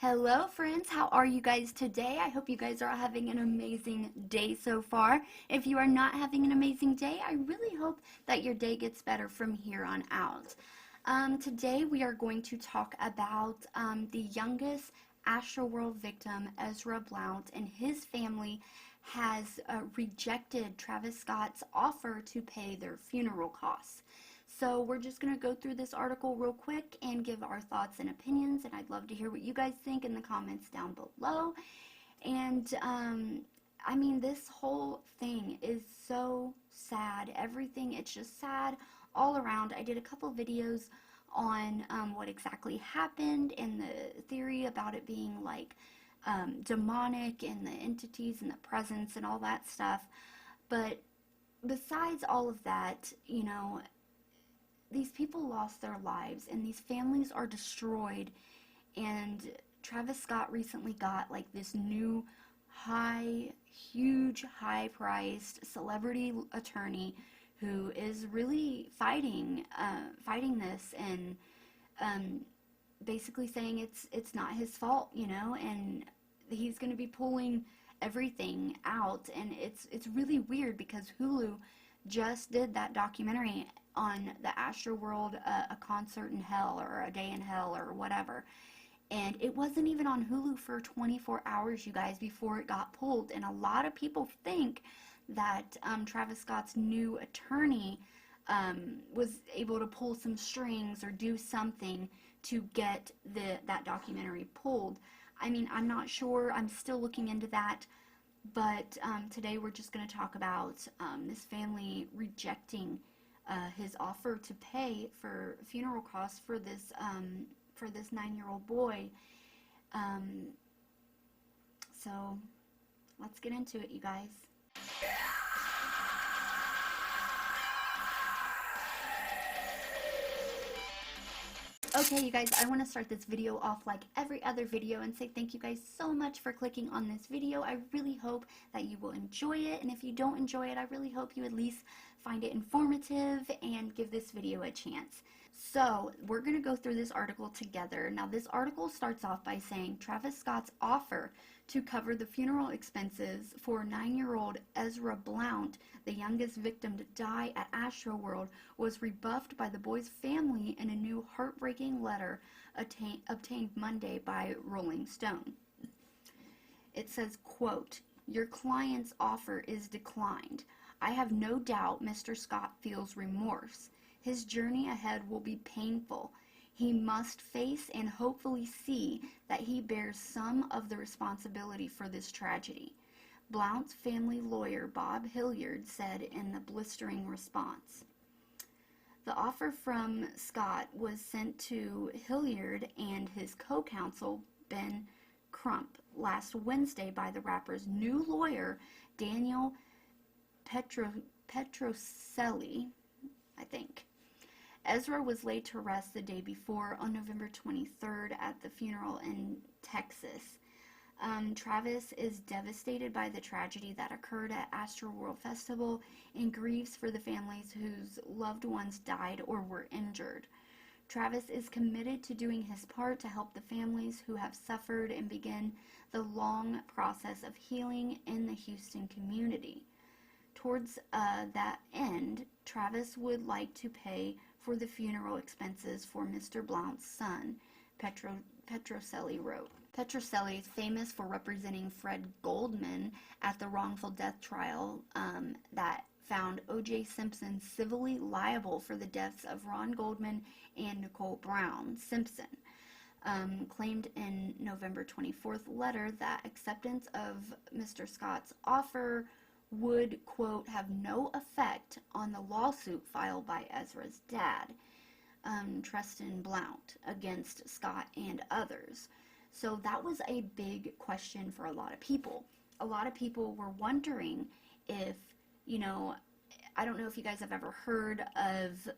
Hello friends, how are you guys today? I hope you guys are having an amazing day so far. If you are not having an amazing day, I really hope that your day gets better from here on out. Today we are going to talk about the youngest Astroworld victim, Ezra Blount, and his family has rejected Travis Scott's offer to pay their funeral costs. So we're just going to go through this article real quick and give our thoughts and opinions, and I'd love to hear what you guys think in the comments down below. And I mean, this whole thing is so sad. Everything, it's just sad all around. I did a couple videos on what exactly happened and the theory about it being like demonic and the entities and the presence and all that stuff. But besides all of that, you know, these people lost their lives and these families are destroyed, and Travis Scott recently got like this new huge high-priced celebrity attorney who is really fighting this and basically saying it's not his fault, you know, and he's going to be pulling everything out. And it's really weird because Hulu just did that documentary on the Astroworld, a concert in hell or a day in hell or whatever, and it wasn't even on Hulu for 24 hours, you guys, before it got pulled. And a lot of people think that Travis Scott's new attorney was able to pull some strings or do something to get that documentary pulled. I mean, I'm not sure. I'm still looking into that. But today we're just going to talk about this family rejecting his offer to pay for funeral costs for this 9-year-old boy. So let's get into it, you guys. Okay, you guys, I want to start this video off like every other video and say thank you guys so much for clicking on this video. I really hope that you will enjoy it, and if you don't enjoy it, I really hope you at least find it informative and give this video a chance. So, we're going to go through this article together. Now, this article starts off by saying Travis Scott's offer to cover the funeral expenses for 9-year-old Ezra Blount, the youngest victim to die at Astroworld, was rebuffed by the boy's family in a new heartbreaking letter obtained Monday by Rolling Stone. It says, quote, "Your client's offer is declined. I have no doubt Mr. Scott feels remorse. His journey ahead will be painful. He must face and hopefully see that he bears some of the responsibility for this tragedy," Blount's family lawyer Bob Hilliard said in the blistering response. The offer from Scott was sent to Hilliard and his co-counsel Ben Crump last Wednesday by the rapper's new lawyer Daniel Petrocelli, I think. Ezra was laid to rest the day before on November 23rd at the funeral in Texas. Travis is devastated by the tragedy that occurred at Astroworld Festival and grieves for the families whose loved ones died or were injured. Travis is committed to doing his part to help the families who have suffered and begin the long process of healing in the Houston community. Towards that end, Travis would like to pay for the funeral expenses for Mr. Blount's son, Petrocelli wrote. Petrocelli is famous for representing Fred Goldman at the wrongful death trial that found O.J. Simpson civilly liable for the deaths of Ron Goldman and Nicole Brown Simpson. Claimed in November 24th letter that acceptance of Mr. Scott's offer would, quote, "have no effect on the lawsuit filed by Ezra's dad, Tristan Blount, against Scott and others." So that was a big question for a lot of people. A lot of people were wondering if, you know, I don't know if you guys have ever heard of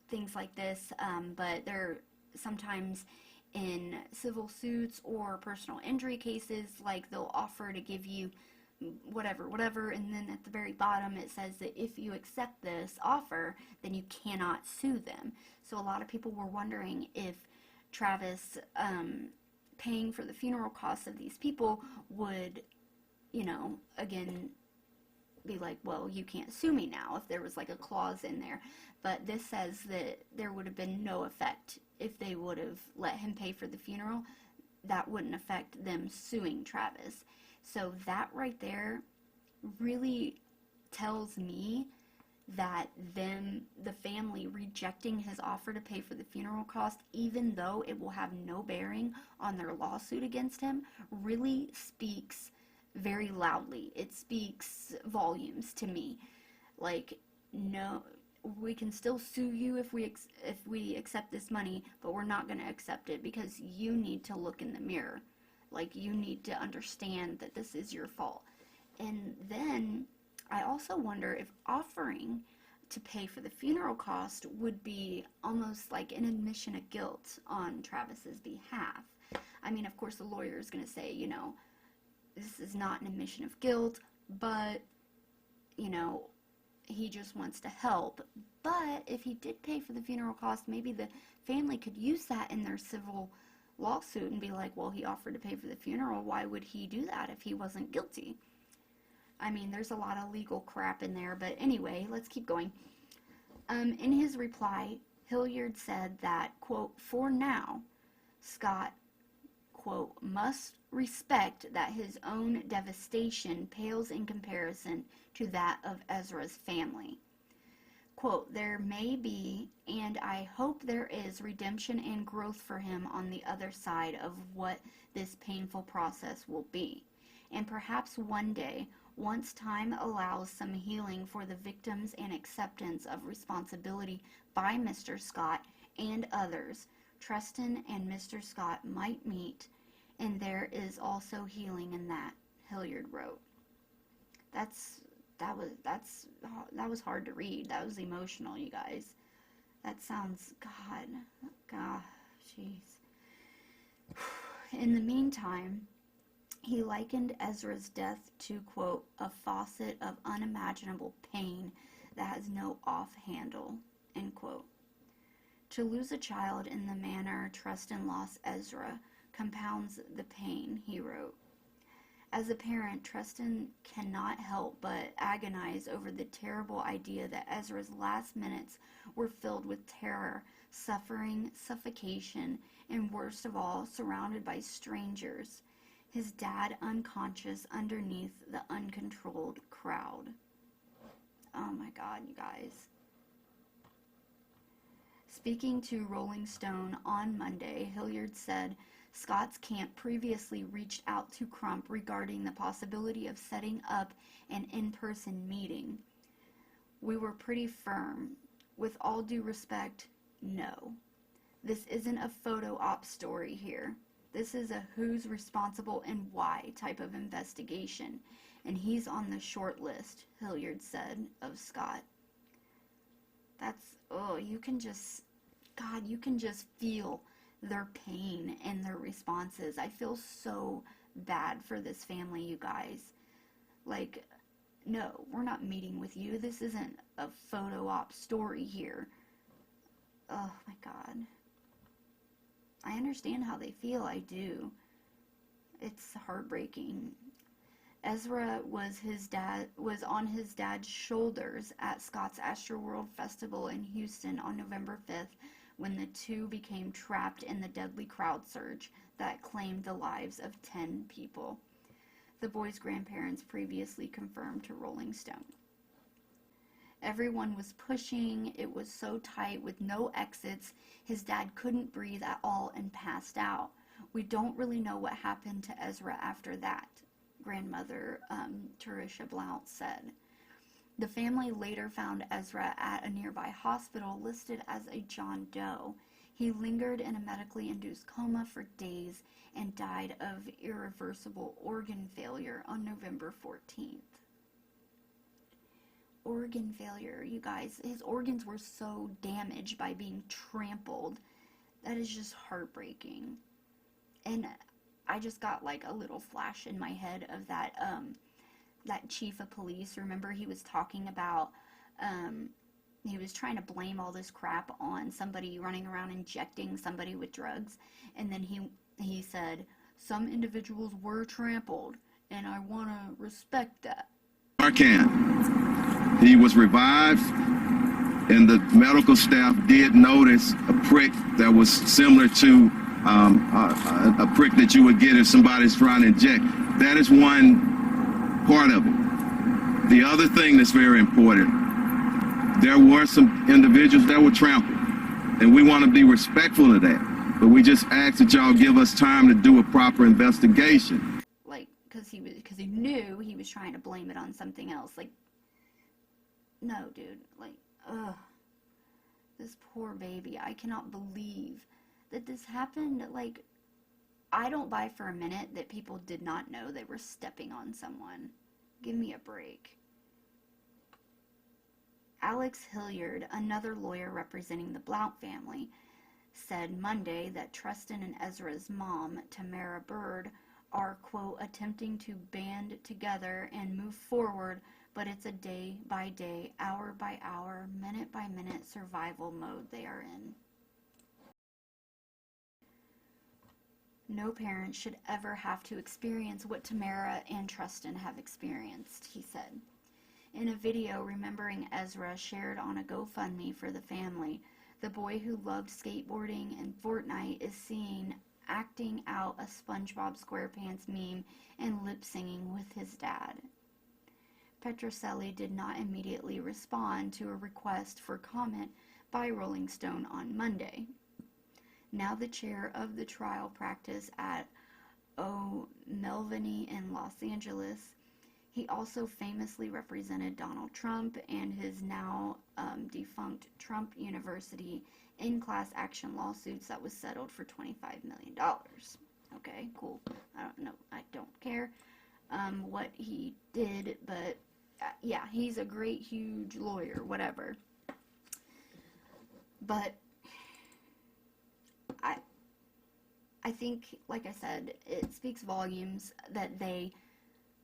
things like this, but they're sometimes in civil suits or personal injury cases, like they'll offer to give you whatever, and then at the very bottom it says that if you accept this offer, then you cannot sue them. So a lot of people were wondering if Travis paying for the funeral costs of these people would, again, be like, well, you can't sue me now, if there was like a clause in there. But this says that there would have been no effect if they would have let him pay for the funeral. That wouldn't affect them suing Travis. So that right there really tells me that the family rejecting his offer to pay for the funeral cost, even though it will have no bearing on their lawsuit against him, really speaks very loudly. It speaks volumes to me. Like, no, we can still sue you if we accept this money, but we're not going to accept it because you need to look in the mirror. Like, you need to understand that this is your fault. And then I also wonder if offering to pay for the funeral cost would be almost like an admission of guilt on Travis's behalf. I mean, of course, the lawyer is going to say, this is not an admission of guilt, but, he just wants to help. But if he did pay for the funeral cost, maybe the family could use that in their civil lawsuit and be like, well, he offered to pay for the funeral. Why would he do that if he wasn't guilty? I mean, there's a lot of legal crap in there, but anyway, let's keep going. In his reply, Hilliard said that, quote, for now, Scott, quote, must respect that his own devastation pales in comparison to that of Ezra's family. Quote, there may be, and I hope there is, redemption and growth for him on the other side of what this painful process will be. And perhaps one day, once time allows some healing for the victims and acceptance of responsibility by Mr. Scott and others, Tristan and Mr. Scott might meet, and there is also healing in that, Hilliard wrote. That was hard to read. That was emotional, you guys. That sounds, God, jeez. In the meantime, he likened Ezra's death to, quote, a faucet of unimaginable pain that has no off handle, end quote. To lose a child in the manner Tristan lost Ezra compounds the pain, he wrote. As a parent, Tristan cannot help but agonize over the terrible idea that Ezra's last minutes were filled with terror, suffering, suffocation, and worst of all, surrounded by strangers. His dad unconscious underneath the uncontrolled crowd. Oh my God, you guys. Speaking to Rolling Stone on Monday, Hilliard said Scott's camp previously reached out to Crump regarding the possibility of setting up an in-person meeting. We were pretty firm. With all due respect, no. This isn't a photo op story here. This is a who's responsible and why type of investigation, and he's on the short list, Hilliard said of Scott. You can just feel their pain and their responses. I feel so bad for this family, you guys. Like, no, we're not meeting with you. This isn't a photo op story here. Oh my God. I understand how they feel, I do. It's heartbreaking. Ezra was on his dad's shoulders at Scott's Astroworld Festival in Houston on November 5th when the two became trapped in the deadly crowd surge that claimed the lives of 10 people. The boy's grandparents previously confirmed to Rolling Stone. Everyone was pushing. It was so tight with no exits. His dad couldn't breathe at all and passed out. We don't really know what happened to Ezra after that, grandmother Ezra Blount said. The family later found Ezra at a nearby hospital listed as a John Doe. He lingered in a medically induced coma for days and died of irreversible organ failure on November 14th. Organ failure, you guys. His organs were so damaged by being trampled. That is just heartbreaking. And I just got like a little flash in my head of that chief of police. Remember, he was talking about he was trying to blame all this crap on somebody running around injecting somebody with drugs, and then he He said, "Some individuals were trampled, and I want to respect that." He was revived, and the medical staff did notice a prick that was similar to a prick that you would get if somebody's trying to inject. That is one part of it. The other thing that's very important, there were some individuals that were trampled, and we want to be respectful of that. But we just ask that y'all give us time to do a proper investigation. Like, because he knew he was trying to blame it on something else. Like, no, dude. Like, ugh. This poor baby. I cannot believe that this happened. Like, I don't buy for a minute that people did not know they were stepping on someone. Give me a break. Alex Hilliard, another lawyer representing the Blount family, said Monday that Tristan and Ezra's mom, Tamara Bird, are, quote, attempting to band together and move forward, but it's a day-by-day, hour-by-hour, minute-by-minute survival mode they are in. No parent should ever have to experience what Tamara and Tristan have experienced, he said. In a video remembering Ezra shared on a GoFundMe for the family, the boy who loved skateboarding and Fortnite is seen acting out a SpongeBob SquarePants meme and lip-singing with his dad. Petrocelli did not immediately respond to a request for comment by Rolling Stone on Monday. Now the chair of the trial practice at O'Melveny in Los Angeles, he also famously represented Donald Trump and his now defunct Trump University in class action lawsuits that was settled for $25 million. Okay, cool. I don't care what he did, but yeah, he's a great, huge lawyer, whatever. But I think, like I said, it speaks volumes that they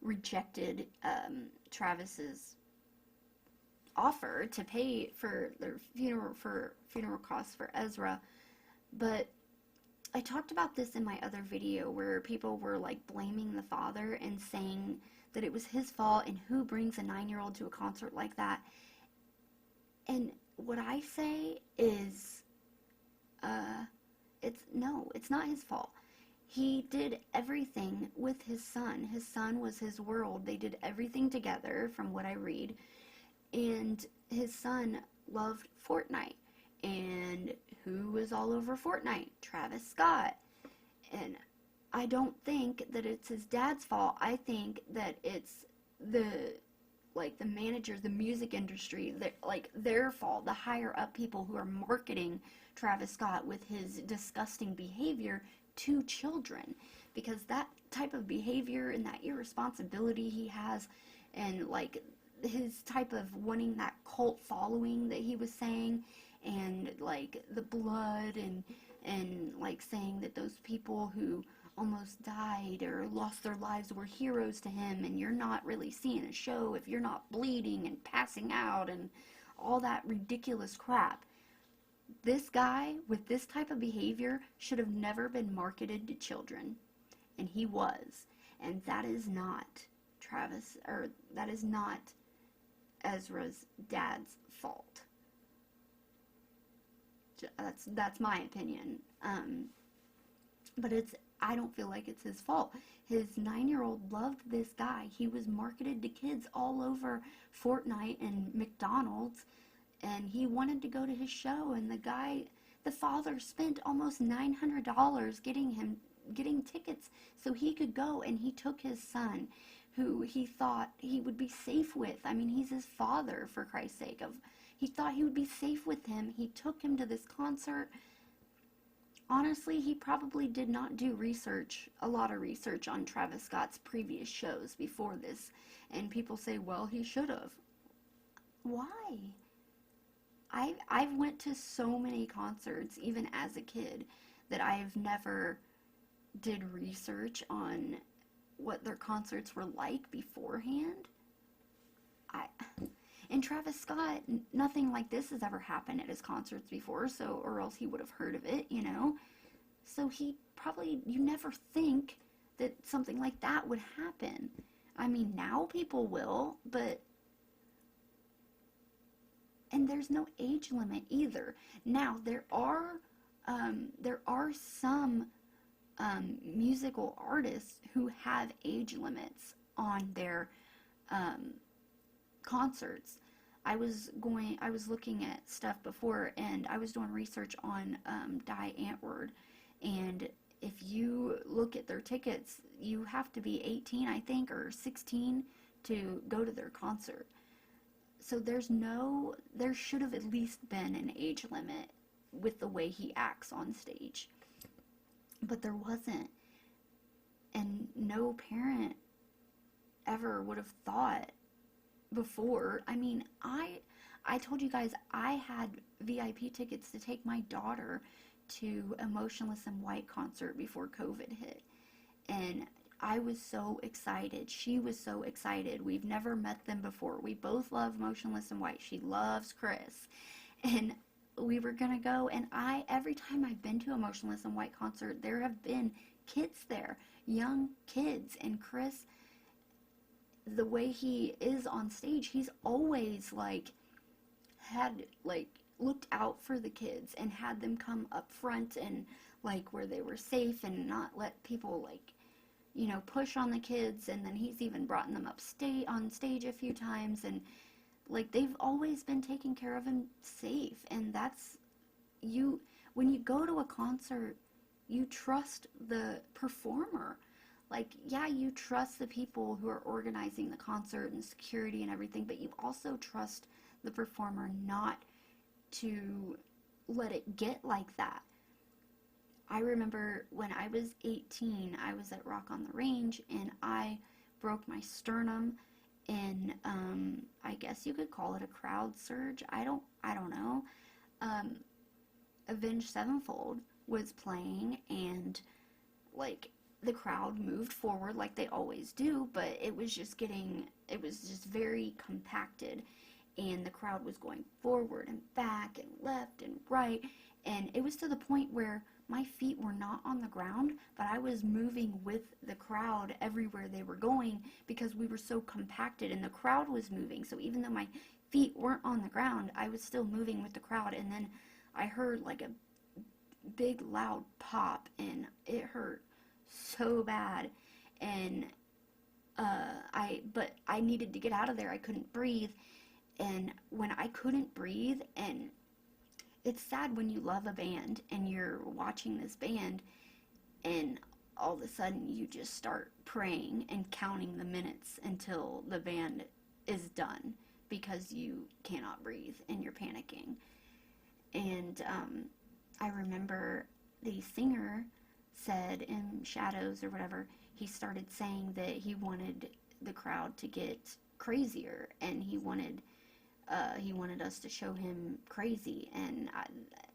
rejected Travis's offer to pay for their funeral costs for Ezra. But I talked about this in my other video where people were like blaming the father and saying that it was his fault and who brings a 9-year-old to a concert like that. And what I say is it's not his fault. He did everything with his son. His son was his world. They did everything together, from what I read. And his son loved Fortnite. And who was all over Fortnite? Travis Scott. And I don't think that it's his dad's fault. I think that it's the managers, the music industry, their fault, the higher up people who are marketing Travis Scott with his disgusting behavior to children, because that type of behavior and that irresponsibility he has, and like his type of wanting that cult following that he was saying, and like the blood and like saying that those people who almost died or lost their lives were heroes to him, and you're not really seeing a show if you're not bleeding and passing out and all that ridiculous crap. This guy with this type of behavior should have never been marketed to children, and he was. And that is not that is not Ezra's dad's fault. That's my opinion. But I don't feel like it's his fault. His 9-year-old loved this guy. He was marketed to kids all over Fortnite and McDonald's, and he wanted to go to his show, and the father spent almost $900 getting tickets so he could go, and he took his son, who he thought he would be safe with. I mean, he's his father, for Christ's sake. He thought he would be safe with him. He took him to this concert. Honestly, he probably did not do a lot of research on Travis Scott's previous shows before this, and people say, well, he should have. Why? I've went to so many concerts, even as a kid, that I've never did research on what their concerts were like beforehand. And Travis Scott, nothing like this has ever happened at his concerts before, or else he would have heard of it, you know. So you never think that something like that would happen. I mean, now people will, and there's no age limit either. Now, there are some musical artists who have age limits on their concerts. I was looking at stuff before, and I was doing research on Die Antwoord, and if you look at their tickets, you have to be 18, I think, or 16 to go to their concert. So there should have at least been an age limit with the way he acts on stage. But there wasn't. And no parent ever would have thought before. I mean, I told you guys I had VIP tickets to take my daughter to a Motionless in White concert before COVID hit. And I was so excited. She was so excited. We've never met them before. We both love Motionless in White. She loves Chris. And we were going to go. And every time I've been to a Motionless in White concert, there have been kids there, young kids. And Chris, the way he is on stage, he's always looked out for the kids and had them come up front and where they were safe and not let people push on the kids. And then he's even brought them on stage a few times, and they've always been taking care of and safe. And that's when you go to a concert, you trust the performer. You trust the people who are organizing the concert and security and everything, but you also trust the performer not to let it get like that. I remember when I was 18, I was at Rock on the Range, and I broke my sternum in, I guess you could call it a crowd surge. I don't know. Avenged Sevenfold was playing, and the crowd moved forward like they always do, but it was just very compacted, and the crowd was going forward and back and left and right, and it was to the point where my feet were not on the ground, but I was moving with the crowd everywhere they were going because we were so compacted and the crowd was moving. So even though my feet weren't on the ground, I was still moving with the crowd. And then I heard a big loud pop, and it hurt so bad. And I needed to get out of there. I couldn't breathe. And when I couldn't breathe, and it's sad when you love a band and you're watching this band and all of a sudden you just start praying and counting the minutes until the band is done because you cannot breathe and you're panicking. And I remember the singer said in Shadows or whatever, he started saying that he wanted the crowd to get crazier, and he wanted us to show him crazy, and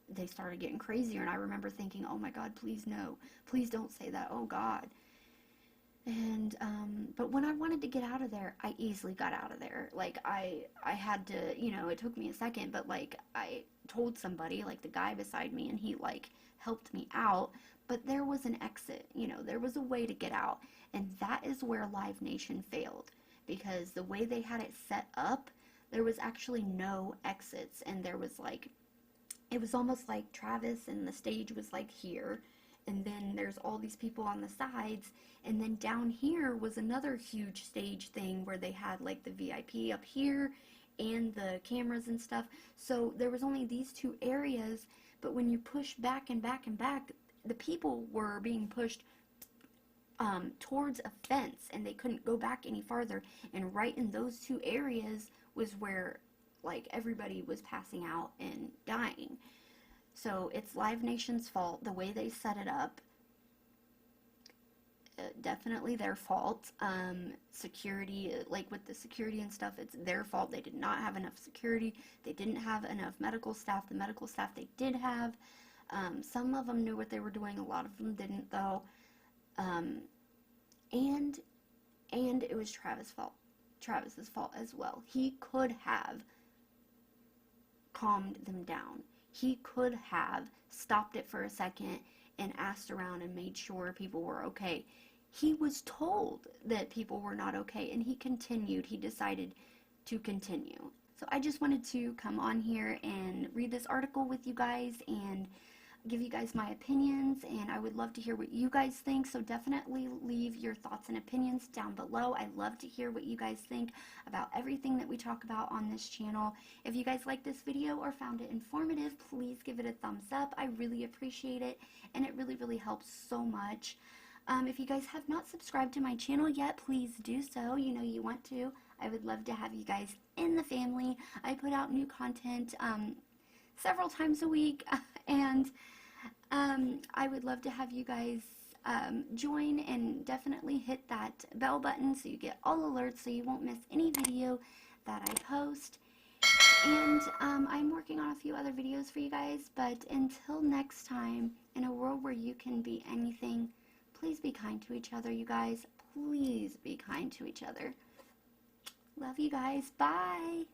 they started getting crazier, and I remember thinking, oh my God, please no, please don't say that, oh God. And but when I wanted to get out of there, I easily got out of there. I had to, it took me a second, but I told somebody, the guy beside me, and he helped me out. But there was an exit, there was a way to get out, and that is where Live Nation failed, because the way they had it set up, there was actually no exits, and there was it was almost like Travis, and the stage was here, and then there's all these people on the sides, and then down here was another huge stage thing where they had the VIP up here and the cameras and stuff. So there was only these two areas, but when you push back and back and back, the people were being pushed towards a fence, and they couldn't go back any farther, and right in those two areas was where everybody was passing out and dying. So it's Live Nation's fault, the way they set it up. Definitely their fault. Security, with the security and stuff, it's their fault. They did not have enough security. They didn't have enough medical staff. The medical staff they did have, some of them knew what they were doing. A lot of them didn't, though. And it was Travis's fault as well. He could have calmed them down. He could have stopped it for a second and asked around and made sure people were okay. He was told that people were not okay, and he continued. He decided to continue. So I just wanted to come on here and read this article with you guys and give you guys my opinions, and I would love to hear what you guys think. So definitely leave your thoughts and opinions down below. I love to hear what you guys think about everything that we talk about on this channel. If you guys like this video or found it informative, please give it a thumbs up. I really appreciate it, and it really helps so much. If you guys have not subscribed to my channel yet, please do so. You know you want to. I would love to have you guys in the family. I put out new content several times a week, and I would love to have you guys join, and definitely hit that bell button so you get all alerts so you won't miss any video that I post. And I'm working on a few other videos for you guys, but until next time, in a world where you can be anything, please be kind to each other, you guys. Please be kind to each other. Love you guys. Bye.